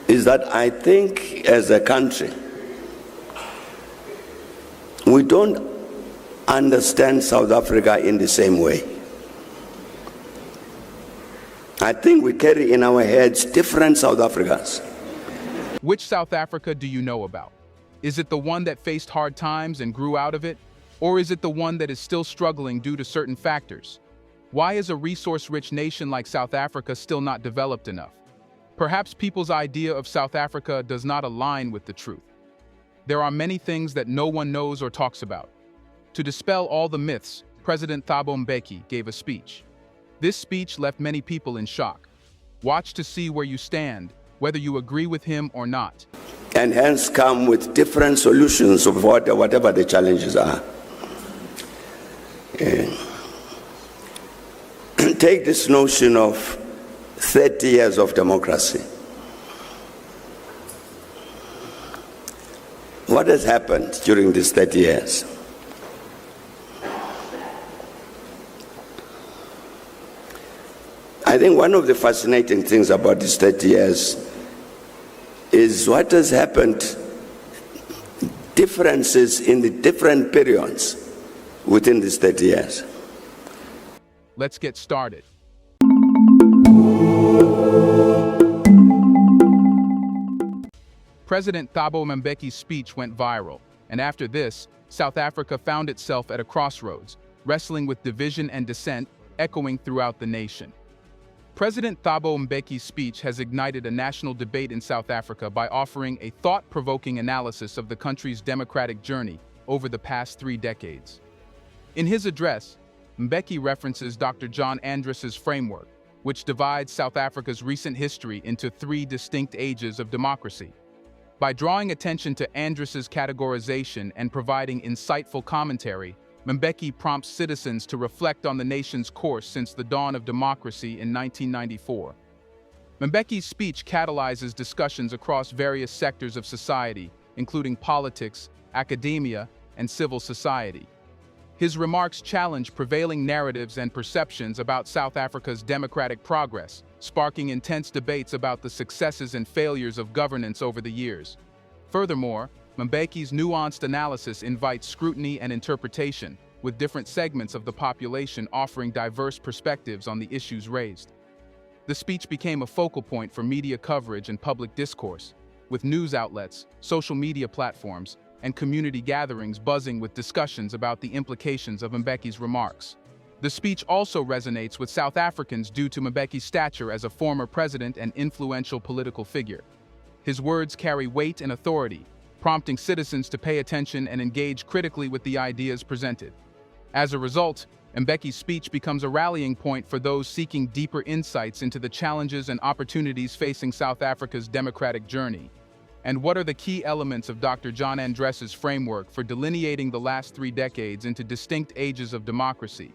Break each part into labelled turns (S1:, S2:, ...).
S1: is that I think as a country, we don't understand South Africa in the same way. I think we carry in our heads different South Africans.
S2: Which South Africa do you know about? Is it the one that faced hard times and grew out of it? Or is it the one that is still struggling due to certain factors? Why is a resource-rich nation like South Africa still not developed enough? Perhaps people's idea of South Africa does not align with the truth. There are many things that no one knows or talks about. To dispel all the myths, President Thabo Mbeki gave a speech. This speech left many people in shock. Watch to see where you stand, whether you agree with him or not.
S1: And hence come with different solutions of whatever the challenges are. Take this notion of 30 years of democracy. What has happened during these 30 years? I think one of the fascinating things about these 30 years is what has happened, differences in the different periods within these 30 years.
S2: Let's get started. President Thabo Mbeki's speech went viral, and after this, South Africa found itself at a crossroads, wrestling with division and dissent echoing throughout the nation. President Thabo Mbeki's speech has ignited a national debate in South Africa by offering a thought-provoking analysis of the country's democratic journey over the past 3 decades. In his address, Mbeki references Dr. John Andres's framework, which divides South Africa's recent history into 3 distinct ages of democracy. By drawing attention to Andres's categorization and providing insightful commentary, Mbeki prompts citizens to reflect on the nation's course since the dawn of democracy in 1994. Mbeki's speech catalyzes discussions across various sectors of society, including politics, academia, and civil society. His remarks challenge prevailing narratives and perceptions about South Africa's democratic progress, sparking intense debates about the successes and failures of governance over the years. Furthermore, Mbeki's nuanced analysis invites scrutiny and interpretation, with different segments of the population offering diverse perspectives on the issues raised. The speech became a focal point for media coverage and public discourse, with news outlets, social media platforms, and community gatherings buzzing with discussions about the implications of Mbeki's remarks. The speech also resonates with South Africans due to Mbeki's stature as a former president and influential political figure. His words carry weight and authority, prompting citizens to pay attention and engage critically with the ideas presented. As a result, Mbeki's speech becomes a rallying point for those seeking deeper insights into the challenges and opportunities facing South Africa's democratic journey. And what are the key elements of Dr. John Andres's framework for delineating the last 3 decades into distinct ages of democracy?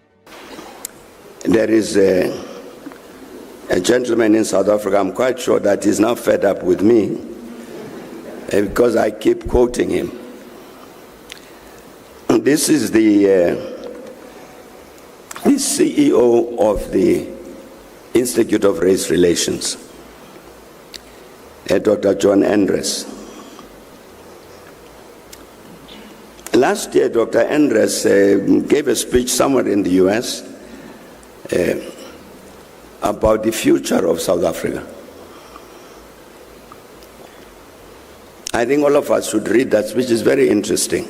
S1: There is a gentleman in South Africa, I'm quite sure that he's now fed up with me because I keep quoting him. This is the CEO of the Institute of Race Relations, Dr. John Andres. Last year, Dr. Andres gave a speech somewhere in the US about the future of South Africa. I think all of us should read that speech. It's very interesting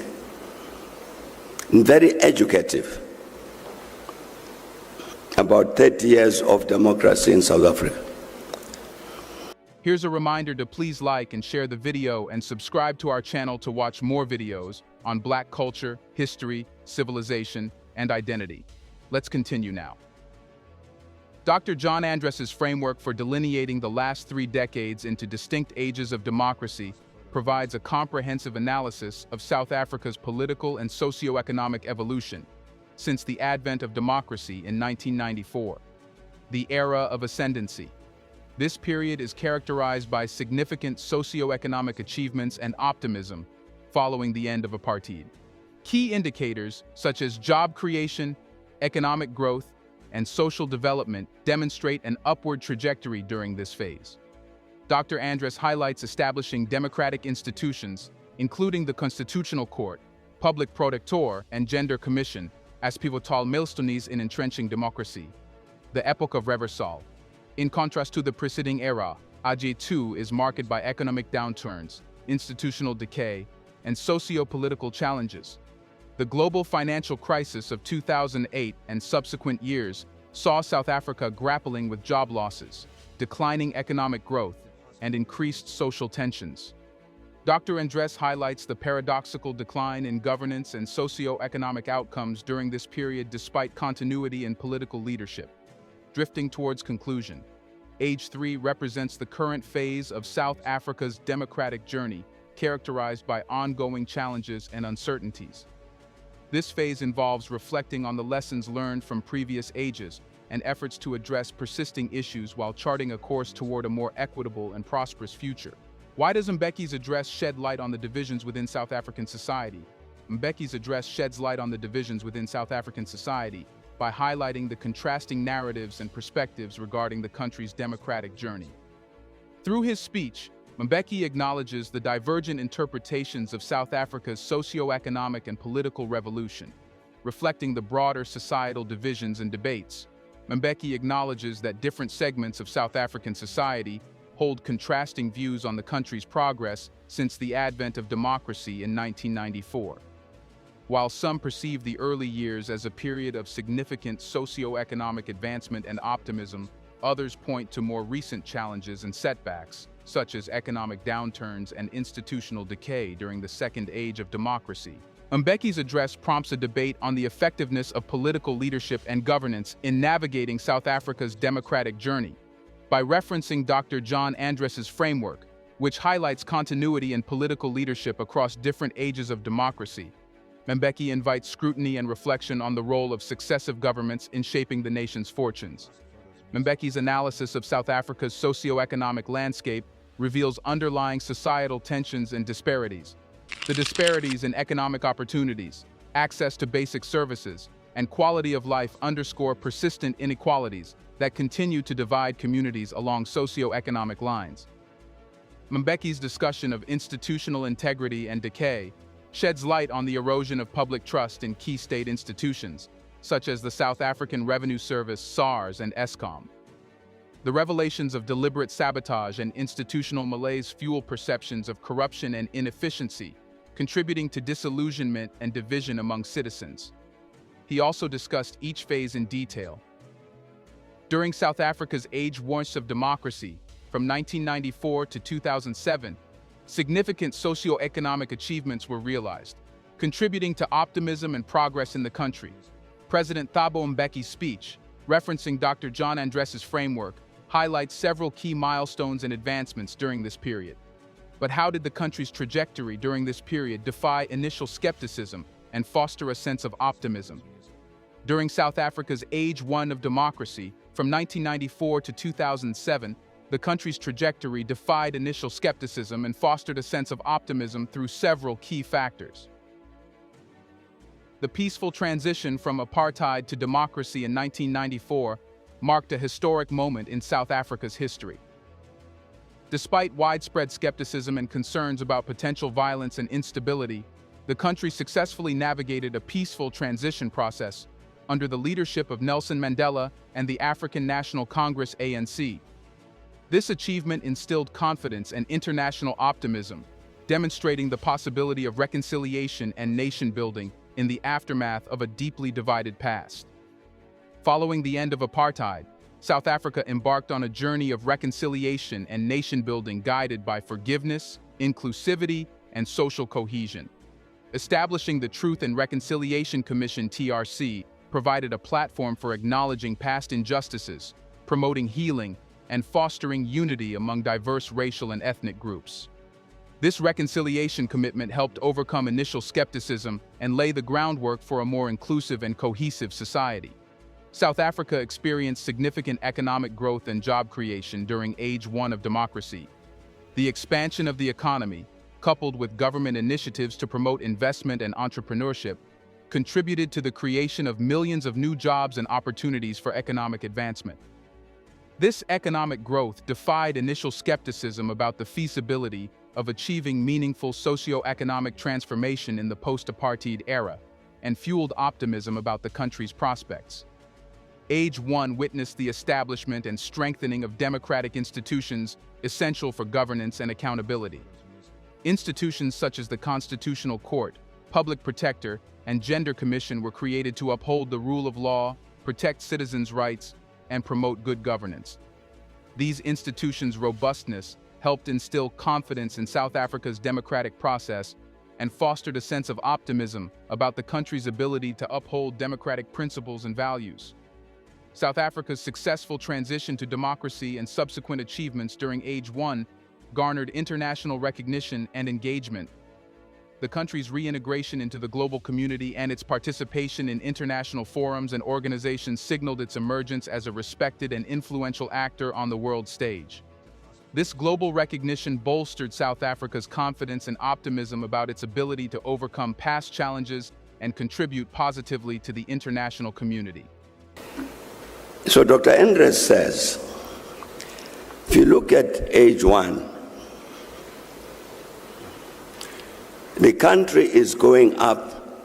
S1: and very educative about 30 years of democracy in South Africa.
S2: Here's a reminder to please like and share the video and subscribe to our channel to watch more videos on Black culture, history, civilization, and identity. Let's continue now. Dr. John Andres's framework for delineating the last 3 decades into distinct ages of democracy provides a comprehensive analysis of South Africa's political and socio-economic evolution since the advent of democracy in 1994, the era of ascendancy. This period is characterized by significant socio-economic achievements and optimism following the end of apartheid. Key indicators such as job creation, economic growth, and social development demonstrate an upward trajectory during this phase. Dr. Andres highlights establishing democratic institutions, including the Constitutional Court, Public Protector, and Gender Commission, as pivotal milestones in entrenching democracy. The Epoch of Reversal. In contrast to the preceding era, AJ2 is marked by economic downturns, institutional decay, and socio-political challenges. The global financial crisis of 2008 and subsequent years saw South Africa grappling with job losses, declining economic growth, and increased social tensions. Dr. Andres highlights the paradoxical decline in governance and socio-economic outcomes during this period despite continuity in political leadership. Drifting towards conclusion, Age 3 represents the current phase of South Africa's democratic journey, characterized by ongoing challenges and uncertainties. This phase involves reflecting on the lessons learned from previous ages and efforts to address persisting issues while charting a course toward a more equitable and prosperous future. Why does Mbeki's address shed light on the divisions within South African society? Mbeki's address sheds light on the divisions within South African society by highlighting the contrasting narratives and perspectives regarding the country's democratic journey. Through his speech, Mbeki acknowledges the divergent interpretations of South Africa's socio-economic and political revolution. Reflecting the broader societal divisions and debates, Mbeki acknowledges that different segments of South African society hold contrasting views on the country's progress since the advent of democracy in 1994. While some perceive the early years as a period of significant socio-economic advancement and optimism, others point to more recent challenges and setbacks, such as economic downturns and institutional decay during the second age of democracy. Mbeki's address prompts a debate on the effectiveness of political leadership and governance in navigating South Africa's democratic journey. By referencing Dr. John Andres's framework, which highlights continuity in political leadership across different ages of democracy, Mbeki invites scrutiny and reflection on the role of successive governments in shaping the nation's fortunes. Mbeki's analysis of South Africa's socio-economic landscape reveals underlying societal tensions and disparities. The disparities in economic opportunities, access to basic services, and quality of life underscore persistent inequalities that continue to divide communities along socio-economic lines. Mbeki's discussion of institutional integrity and decay sheds light on the erosion of public trust in key state institutions, such as the South African Revenue Service, SARS, and Eskom. The revelations of deliberate sabotage and institutional malaise fuel perceptions of corruption and inefficiency, contributing to disillusionment and division among citizens. He also discussed each phase in detail. During South Africa's age once of democracy, from 1994 to 2007, significant socio-economic achievements were realized, contributing to optimism and progress in the country. President Thabo Mbeki's speech, referencing Dr. John Andres's framework, highlights several key milestones and advancements during this period. But how did the country's trajectory during this period defy initial skepticism and foster a sense of optimism? During South Africa's age one of democracy, from 1994 to 2007, the country's trajectory defied initial skepticism and fostered a sense of optimism through several key factors. The peaceful transition from apartheid to democracy in 1994 marked a historic moment in South Africa's history. Despite widespread skepticism and concerns about potential violence and instability, the country successfully navigated a peaceful transition process under the leadership of Nelson Mandela and the African National Congress (ANC). This achievement instilled confidence and international optimism, demonstrating the possibility of reconciliation and nation-building in the aftermath of a deeply divided past. Following the end of apartheid, South Africa embarked on a journey of reconciliation and nation-building guided by forgiveness, inclusivity, and social cohesion. Establishing the Truth and Reconciliation Commission (TRC) provided a platform for acknowledging past injustices, promoting healing, and fostering unity among diverse racial and ethnic groups. This reconciliation commitment helped overcome initial skepticism and lay the groundwork for a more inclusive and cohesive society. South Africa experienced significant economic growth and job creation during age one of democracy. The expansion of the economy, coupled with government initiatives to promote investment and entrepreneurship, contributed to the creation of millions of new jobs and opportunities for economic advancement. This economic growth defied initial skepticism about the feasibility of achieving meaningful socio-economic transformation in the post-apartheid era, and fueled optimism about the country's prospects. Age 1 witnessed the establishment and strengthening of democratic institutions essential for governance and accountability. Institutions such as the Constitutional Court, Public Protector, and Gender Commission were created to uphold the rule of law, protect citizens' rights, and promote good governance. These institutions' robustness helped instill confidence in South Africa's democratic process and fostered a sense of optimism about the country's ability to uphold democratic principles and values. South Africa's successful transition to democracy and subsequent achievements during Age 1 garnered international recognition and engagement. The country's reintegration into the global community and its participation in international forums and organizations signaled its emergence as a respected and influential actor on the world stage. This global recognition bolstered South Africa's confidence and optimism about its ability to overcome past challenges and contribute positively to the international community.
S1: So Dr. Endres says, if you look at Age 1, the country is going up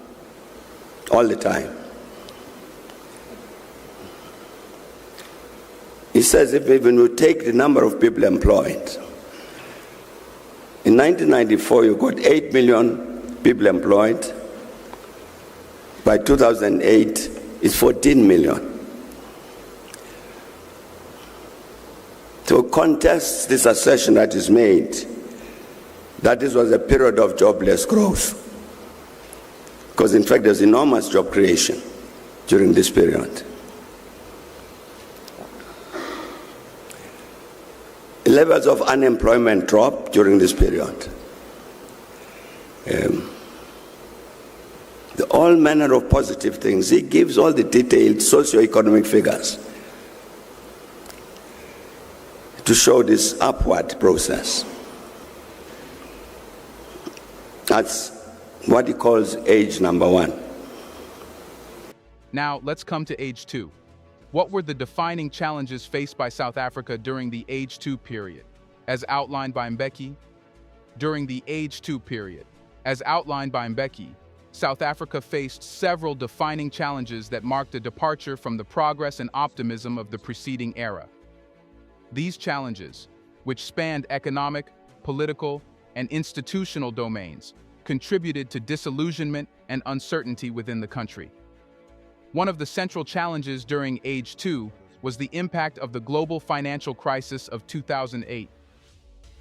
S1: all the time. He says if even you take the number of people employed, in 1994 you got 8 million people employed. By 2008 it's 14 million. To contest this assertion that is made, that this was a period of jobless growth, because in fact there's enormous job creation during this period. Levels of unemployment dropped during this period. All manner of positive things. He gives all the detailed socio-economic figures to show this upward process. That's what he calls age number 1.
S2: Now, let's come to Age 2. What were the defining challenges faced by South Africa during the Age 2 period, as outlined by Mbeki? During the Age 2 period, as outlined by Mbeki, South Africa faced several defining challenges that marked a departure from the progress and optimism of the preceding era. These challenges, which spanned economic, political, and institutional domains, contributed to disillusionment and uncertainty within the country. One of the central challenges during Age 2 was the impact of the global financial crisis of 2008.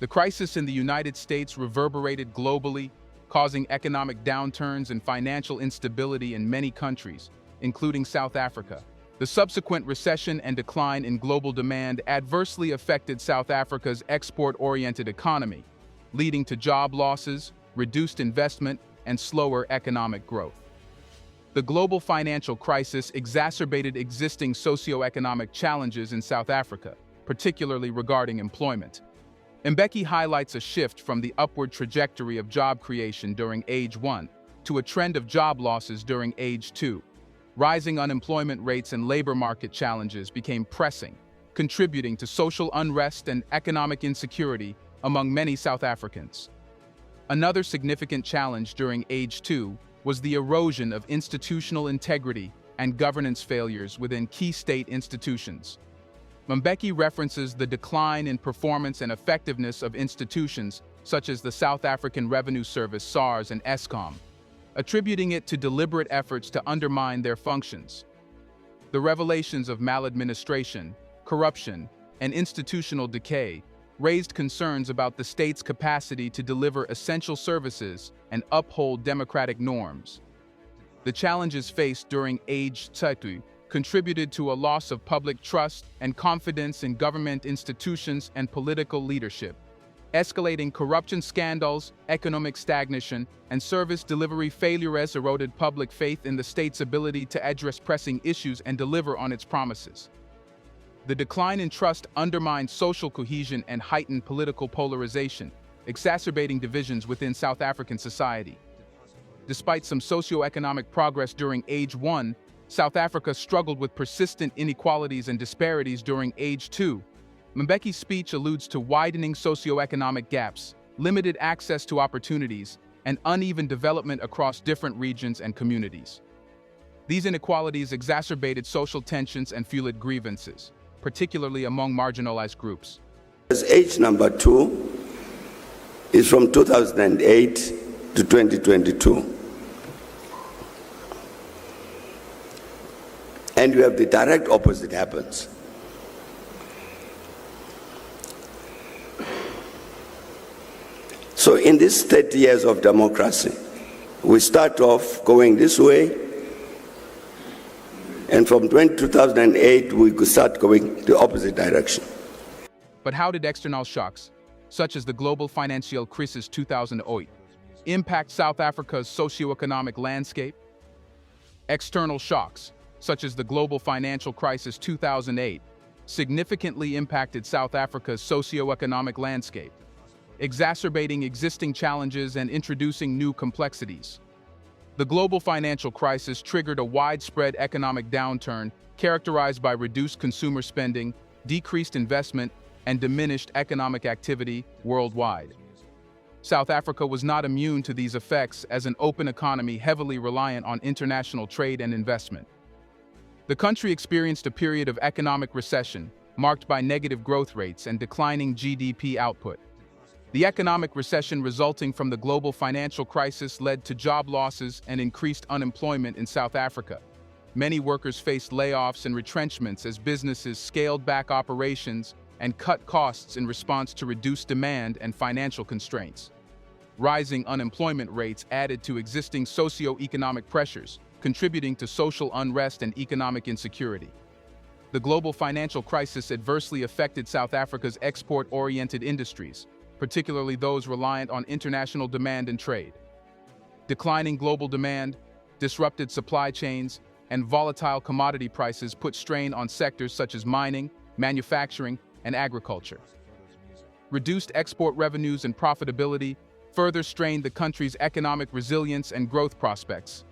S2: The crisis in the United States reverberated globally, causing economic downturns and financial instability in many countries, including South Africa. The subsequent recession and decline in global demand adversely affected South Africa's export-oriented economy, leading to job losses, reduced investment, and slower economic growth. The global financial crisis exacerbated existing socio-economic challenges in South Africa, particularly regarding employment. Mbeki highlights a shift from the upward trajectory of job creation during Age 1 to a trend of job losses during Age 2. Rising unemployment rates and labor market challenges became pressing, contributing to social unrest and economic insecurity among many South Africans. Another significant challenge during Age 2 was the erosion of institutional integrity and governance failures within key state institutions. Mbeki references the decline in performance and effectiveness of institutions such as the South African Revenue Service (SARS) and Eskom, attributing it to deliberate efforts to undermine their functions. The revelations of maladministration, corruption, and institutional decay raised concerns about the state's capacity to deliver essential services and uphold democratic norms. The challenges faced during Age 2 contributed to a loss of public trust and confidence in government institutions and political leadership. Escalating corruption scandals, economic stagnation, and service delivery failures eroded public faith in the state's ability to address pressing issues and deliver on its promises. The decline in trust undermined social cohesion and heightened political polarization, exacerbating divisions within South African society. Despite some socio-economic progress during Age 1, South Africa struggled with persistent inequalities and disparities during Age 2. Mbeki's speech alludes to widening socioeconomic gaps, limited access to opportunities, and uneven development across different regions and communities. These inequalities exacerbated social tensions and fueled grievances, particularly among marginalized groups.
S1: Age number 2 is from 2008 to 2022. And you have the direct opposite happens. So in these 30 years of democracy, we start off going this way, and from 2008, we could start going the opposite direction.
S2: But how did external shocks, such as the global financial crisis 2008, impact South Africa's socioeconomic landscape? External shocks, such as the global financial crisis 2008, significantly impacted South Africa's socioeconomic landscape, exacerbating existing challenges and introducing new complexities. The global financial crisis triggered a widespread economic downturn characterized by reduced consumer spending, decreased investment, and diminished economic activity worldwide. South Africa was not immune to these effects as an open economy heavily reliant on international trade and investment. The country experienced a period of economic recession, marked by negative growth rates and declining GDP output. The economic recession resulting from the global financial crisis led to job losses and increased unemployment in South Africa. Many workers faced layoffs and retrenchments as businesses scaled back operations and cut costs in response to reduced demand and financial constraints. Rising unemployment rates added to existing socio-economic pressures, contributing to social unrest and economic insecurity. The global financial crisis adversely affected South Africa's export-oriented industries, particularly those reliant on international demand and trade. Declining global demand, disrupted supply chains, and volatile commodity prices put strain on sectors such as mining, manufacturing, and agriculture. Reduced export revenues and profitability further strained the country's economic resilience and growth prospects.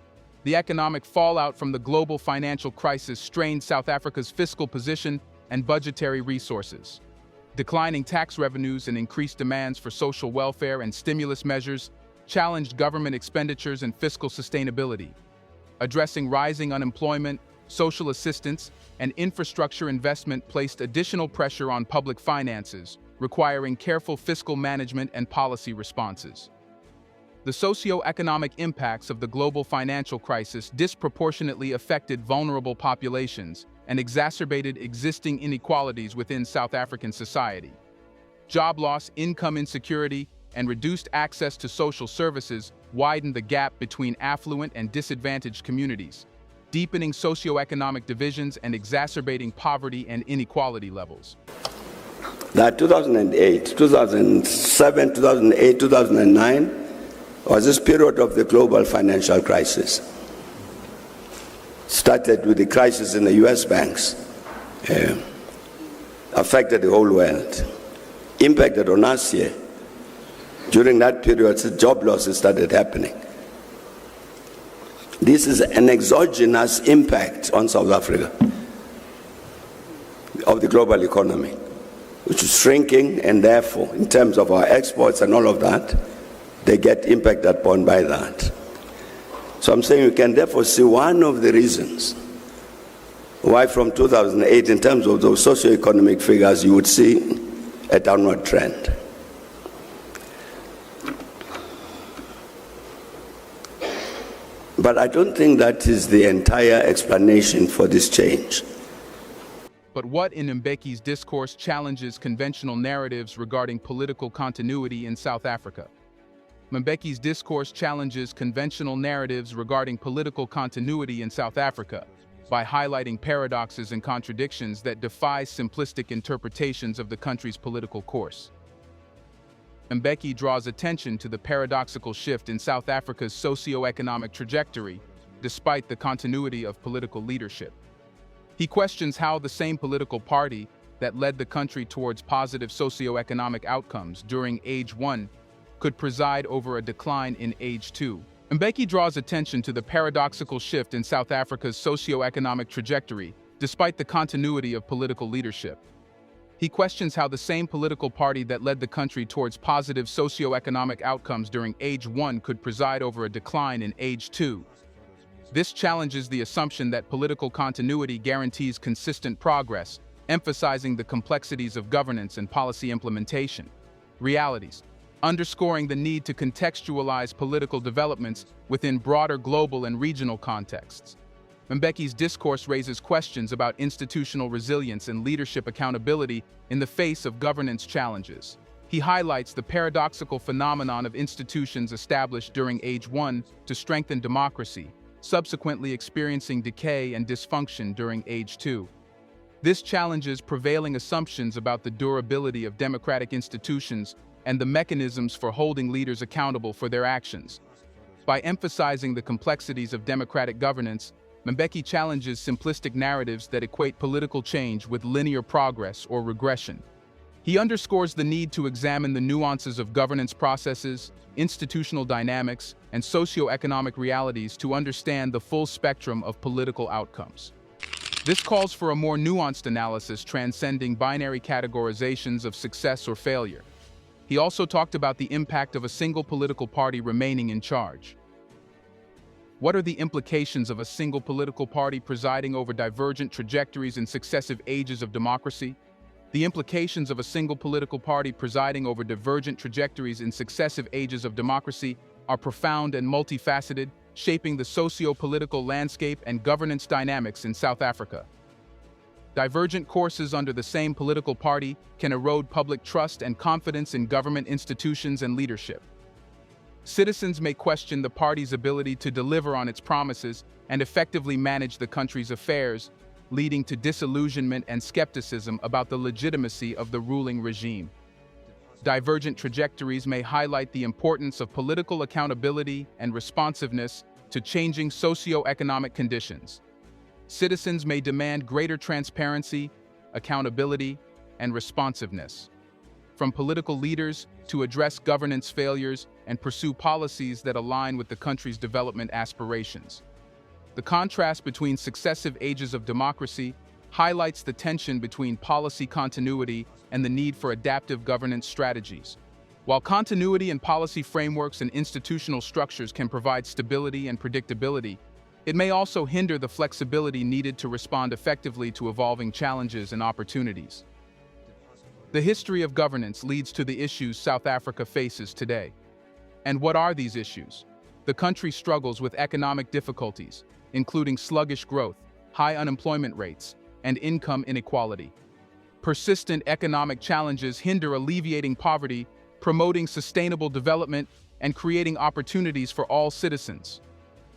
S2: The economic fallout from the global financial crisis strained South Africa's fiscal position and budgetary resources. Declining tax revenues and increased demands for social welfare and stimulus measures challenged government expenditures and fiscal sustainability. Addressing rising unemployment, social assistance, and infrastructure investment placed additional pressure on public finances, requiring careful fiscal management and policy responses. The socio-economic impacts of the global financial crisis disproportionately affected vulnerable populations and exacerbated existing inequalities within South African society. Job loss, income insecurity, and reduced access to social services widened the gap between affluent and disadvantaged communities, deepening socioeconomic divisions and exacerbating poverty and inequality levels.
S1: That 2008, 2007, 2008, 2009 was this period of the global financial crisis. Started with the crisis in the US banks, affected the whole world, impacted on us here. During that period, job losses started happening. This is an exogenous impact on South Africa of the global economy, which is shrinking, and therefore, in terms of our exports and all of that, they get impacted upon by that. So I'm saying you can therefore see one of the reasons why from 2008, in terms of those socioeconomic figures, you would see a downward trend. But I don't think that is the entire explanation for this change.
S2: But what in Mbeki's discourse challenges conventional narratives regarding political continuity in South Africa? Mbeki's discourse challenges conventional narratives regarding political continuity in South Africa by highlighting paradoxes and contradictions that defy simplistic interpretations of the country's political course. Mbeki draws attention to the paradoxical shift in South Africa's socio-economic trajectory despite the continuity of political leadership. He questions how the same political party that led the country towards positive socio-economic outcomes during Age 1 could preside over a decline in Age 2, Mbeki draws attention to the paradoxical shift in South Africa's socio-economic trajectory, despite the continuity of political leadership. He questions how the same political party that led the country towards positive socio-economic outcomes during Age 1 could preside over a decline in Age 2. This challenges the assumption that political continuity guarantees consistent progress, emphasizing the complexities of governance and policy implementation. Realities, underscoring the need to contextualize political developments within broader global and regional contexts. Mbeki's discourse raises questions about institutional resilience and leadership accountability in the face of governance challenges. He highlights the paradoxical phenomenon of institutions established during Age 1 to strengthen democracy, subsequently experiencing decay and dysfunction during Age 2. This challenges prevailing assumptions about the durability of democratic institutions and the mechanisms for holding leaders accountable for their actions. By emphasizing the complexities of democratic governance, Mbeki challenges simplistic narratives that equate political change with linear progress or regression. He underscores the need to examine the nuances of governance processes, institutional dynamics, and socio-economic realities to understand the full spectrum of political outcomes. This calls for a more nuanced analysis transcending binary categorizations of success or failure. He also talked about the impact of a single political party remaining in charge. What are the implications of a single political party presiding over divergent trajectories in successive ages of democracy? The implications of a single political party presiding over divergent trajectories in successive ages of democracy are profound and multifaceted, shaping the socio-political landscape and governance dynamics in South Africa. Divergent courses under the same political party can erode public trust and confidence in government institutions and leadership. Citizens may question the party's ability to deliver on its promises and effectively manage the country's affairs, leading to disillusionment and skepticism about the legitimacy of the ruling regime. Divergent trajectories may highlight the importance of political accountability and responsiveness to changing socio-economic conditions. Citizens may demand greater transparency, accountability, and responsiveness from political leaders to address governance failures and pursue policies that align with the country's development aspirations. The contrast between successive ages of democracy highlights the tension between policy continuity and the need for adaptive governance strategies. While continuity in policy frameworks and institutional structures can provide stability and predictability, it may also hinder the flexibility needed to respond effectively to evolving challenges and opportunities. The history of governance leads to the issues South Africa faces today. And what are these issues? The country struggles with economic difficulties, including sluggish growth, high unemployment rates, and income inequality. Persistent economic challenges hinder alleviating poverty, promoting sustainable development, and creating opportunities for all citizens.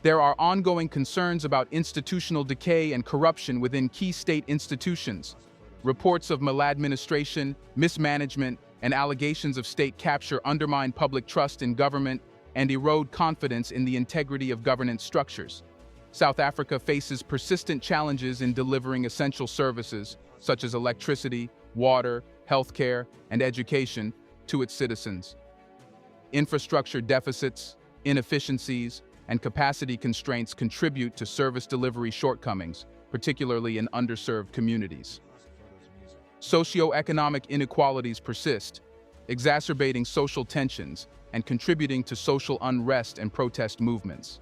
S2: There are ongoing concerns about institutional decay and corruption within key state institutions. Reports of maladministration, mismanagement, and allegations of state capture undermine public trust in government and erode confidence in the integrity of governance structures. South Africa faces persistent challenges in delivering essential services, such as electricity, water, healthcare, and education, to its citizens. Infrastructure deficits, inefficiencies, and capacity constraints contribute to service delivery shortcomings, particularly in underserved communities. Socioeconomic inequalities persist, exacerbating social tensions and contributing to social unrest and protest movements.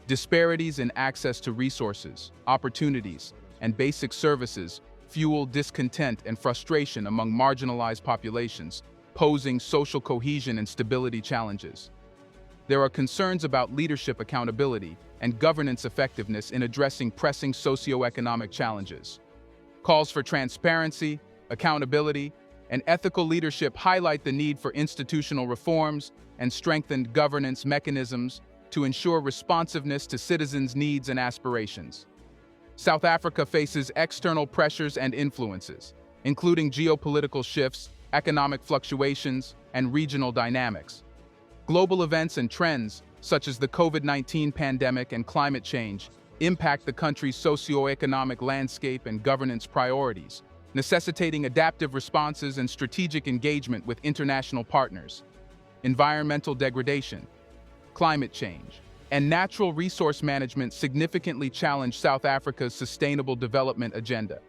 S2: Disparities in access to resources, opportunities, and basic services fuel discontent and frustration among marginalized populations, posing social cohesion and stability challenges. There are concerns about leadership accountability and governance effectiveness in addressing pressing socioeconomic challenges. Calls for transparency, accountability, and ethical leadership highlight the need for institutional reforms and strengthened governance mechanisms to ensure responsiveness to citizens' needs and aspirations. South Africa faces external pressures and influences, including geopolitical shifts, economic fluctuations, and regional dynamics. Global events and trends, such as the COVID-19 pandemic and climate change, impact the country's socio-economic landscape and governance priorities, necessitating adaptive responses and strategic engagement with international partners. Environmental degradation. climate change, and natural resource management significantly challenge South Africa's sustainable development agenda.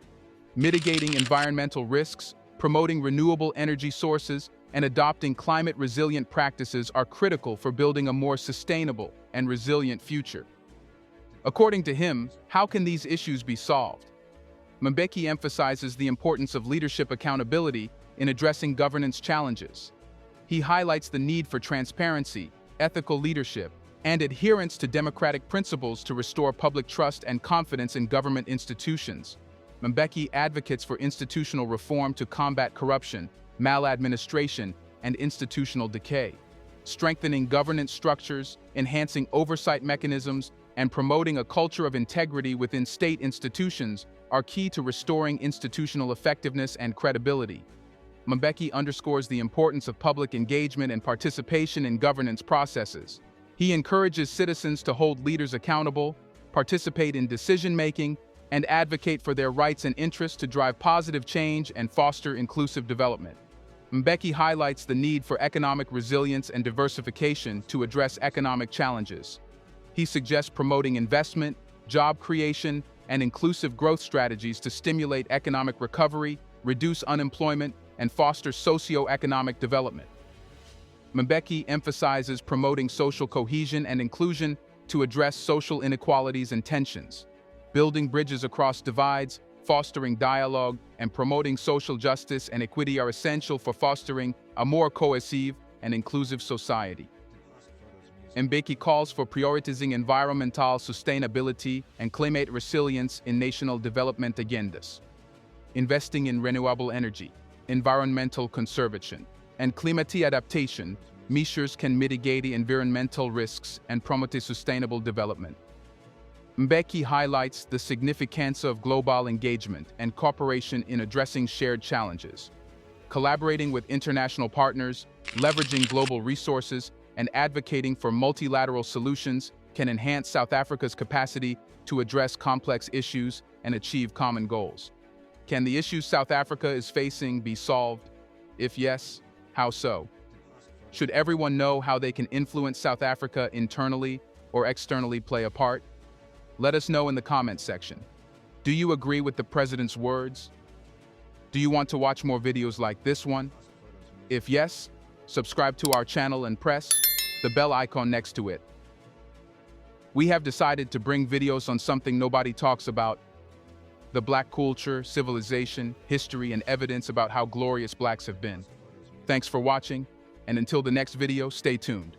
S2: Mitigating environmental risks, promoting renewable energy sources, and adopting climate-resilient practices are critical for building a more sustainable and resilient future. According to him, how can these issues be solved? Mbeki emphasizes the importance of leadership accountability in addressing governance challenges. He highlights the need for transparency, ethical leadership, and adherence to democratic principles to restore public trust and confidence in government institutions. Mbeki advocates for institutional reform to combat corruption, maladministration, and institutional decay. Strengthening governance structures, enhancing oversight mechanisms, and promoting a culture of integrity within state institutions are key to restoring institutional effectiveness and credibility. Mbeki underscores the importance of public engagement and participation in governance processes. He encourages citizens to hold leaders accountable, participate in decision-making, and advocate for their rights and interests to drive positive change and foster inclusive development. Mbeki highlights the need for economic resilience and diversification to address economic challenges. He suggests promoting investment, job creation, and inclusive growth strategies to stimulate economic recovery, reduce unemployment, and foster socio-economic development. Mbeki emphasizes promoting social cohesion and inclusion to address social inequalities and tensions. Building bridges across divides, fostering dialogue, and promoting social justice and equity are essential for fostering a more cohesive and inclusive society. Mbeki calls for prioritizing environmental sustainability and climate resilience in national development agendas. Investing in renewable energy, environmental conservation, and climate adaptation measures can mitigate environmental risks and promote sustainable development. Mbeki highlights the significance of global engagement and cooperation in addressing shared challenges. Collaborating with international partners, leveraging global resources, and advocating for multilateral solutions can enhance South Africa's capacity to address complex issues and achieve common goals. Can the issues South Africa is facing be solved? If yes, how so? Should everyone know how they can influence South Africa internally or externally play a part? Let us know in the comments section. Do you agree with the president's words? Do you want to watch more videos like this one? If yes, subscribe to our channel and press the bell icon next to it. We have decided to bring videos on something nobody talks about: the Black culture, civilization, history, and evidence about how glorious Blacks have been. Thanks for watching, and until the next video, stay tuned.